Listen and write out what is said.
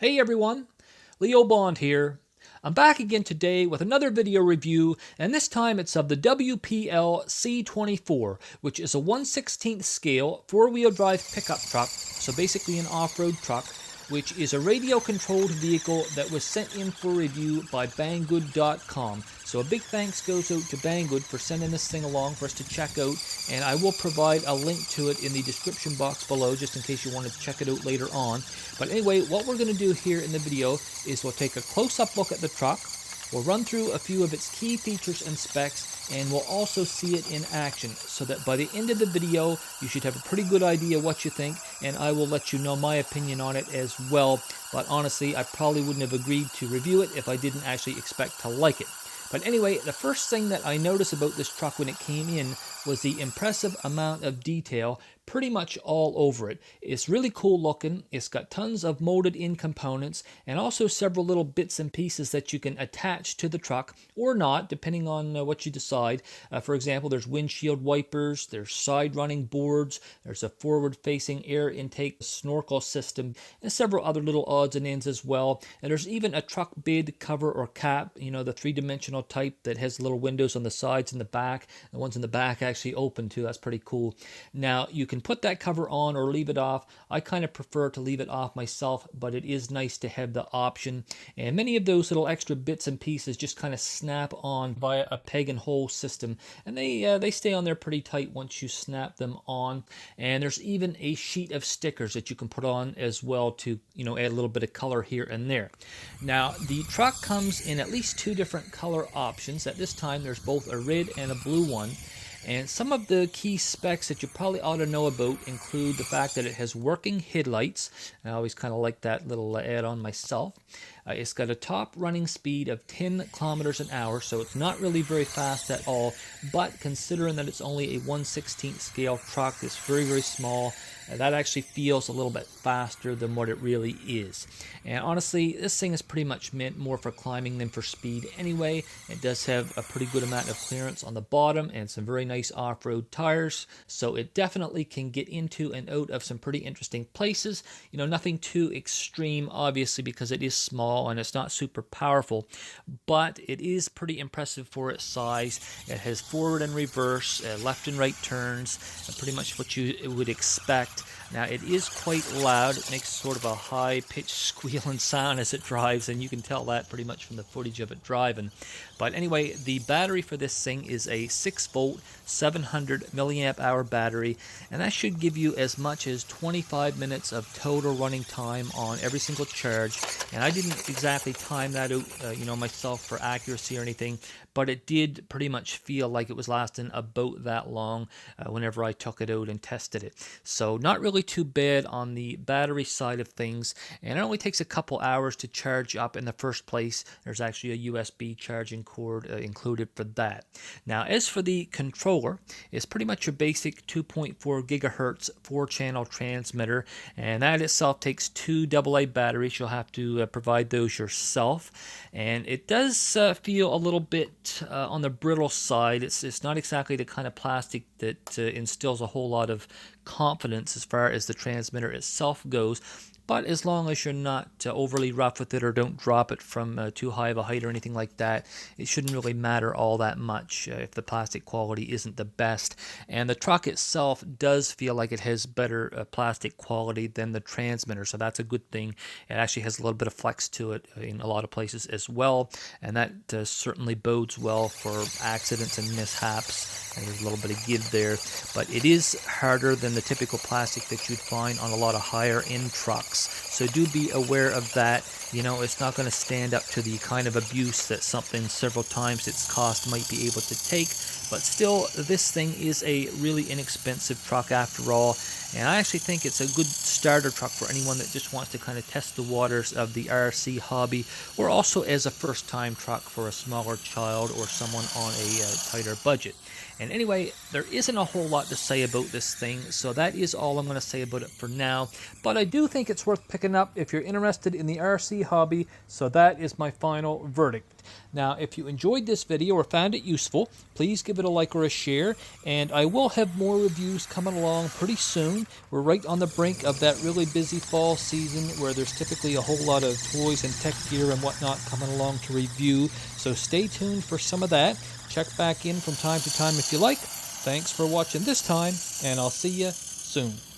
Hey everyone, Leo Bond here. I'm back again today with another video review, and this time it's of the WPL C24, which is a 1/16 scale 4-wheel drive pickup truck, so basically an off-road truck, which is a radio-controlled vehicle that was sent in for review by Banggood.com. So a big thanks goes out to Banggood for sending this thing along for us to check out, and I will provide a link to it in the description box below just in case you want to check it out later on. But anyway, what we're going to do here in the video is we'll take a close-up look at the truck, we'll run through a few of its key features and specs, and we'll also see it in action, so that by the end of the video you should have a pretty good idea what you think, and I will let you know my opinion on it as well. But honestly, I probably wouldn't have agreed to review it if I didn't actually expect to like it. But anyway, the first thing that I noticed about this truck when it came in was the impressive amount of detail pretty much all over it. It's really cool looking. It's got tons of molded in components and also several little bits and pieces that you can attach to the truck or not, depending on what you decide. For example, there's windshield wipers, there's side running boards, there's a forward facing air intake snorkel system, and several other little odds and ends as well. And there's even a truck bed cover or cap, you know, the three-dimensional type that has little windows on the sides and the back. The ones in the back actually open too. That's pretty cool. Now, you can put that cover on or leave it off. I kind of prefer to leave it off myself, but it is nice to have the option. And many of those little extra bits and pieces just kind of snap on via a peg and hole system, and they stay on there pretty tight once you snap them on. And there's even a sheet of stickers that you can put on as well to, you know, add a little bit of color here and there. Now, the truck comes in at least two different color options. At this time, there's both a red and a blue one. And some of the key specs that you probably ought to know about include the fact that it has working headlights. I always kind of like that little add-on myself. It's got a top running speed of 10 kilometers an hour, so it's not really very fast at all. But considering that it's only a 1/16 scale truck, it's very, very small. That actually feels a little bit faster than what it really is. And honestly, this thing is pretty much meant more for climbing than for speed anyway. It does have a pretty good amount of clearance on the bottom and some very nice off-road tires, so it definitely can get into and out of some pretty interesting places. You know, nothing too extreme, obviously, because it is small and it's not super powerful, but it is pretty impressive for its size. It has forward and reverse, left and right turns, pretty much what you would expect. Now, it is quite loud. It makes sort of a high-pitched squealing sound as it drives, and you can tell that pretty much from the footage of it driving. But anyway, the battery for this thing is a 6-volt, 700 milliamp hour battery, and that should give you as much as 25 minutes of total running time on every single charge. And I didn't exactly time that out, you know, myself for accuracy or anything, but it did pretty much feel like it was lasting about that long whenever I took it out and tested it. So not really too bad on the battery side of things, and it only takes a couple hours to charge up in the first place. There's actually a USB charging cord included for that. Now, as for the controller, it's pretty much your basic 2.4 gigahertz 4-channel transmitter, and that itself takes two AA batteries. You'll have to provide those yourself, and it does feel a little bit on the brittle side. It's not exactly the kind of plastic that instills a whole lot of confidence as far as the transmitter itself goes. But as long as you're not overly rough with it or don't drop it from too high of a height or anything like that, it shouldn't really matter all that much if the plastic quality isn't the best. And the truck itself does feel like it has better plastic quality than the transmitter, so that's a good thing. It actually has a little bit of flex to it in a lot of places as well, and that certainly bodes well for accidents and mishaps. And there's a little bit of give there, but it is harder than the typical plastic that you'd find on a lot of higher end trucks. So do be aware of that. You know, it's not going to stand up to the kind of abuse that something several times its cost might be able to take. But still, this thing is a really inexpensive truck after all. And I actually think it's a good starter truck for anyone that just wants to kind of test the waters of the RC hobby, or also as a first-time truck for a smaller child or someone on a tighter budget. And anyway, there isn't a whole lot to say about this thing, so that is all I'm going to say about it for now. But I do think it's worth picking up if you're interested in the RC hobby, so that is my final verdict. Now, if you enjoyed this video or found it useful, please give it a like or a share, and I will have more reviews coming along pretty soon. time. We're right on the brink of that really busy fall season where there's typically a whole lot of toys and tech gear and whatnot coming along to review. So stay tuned for some of that. Check back in from time to time if you like. Thanks for watching this time, and I'll see you soon.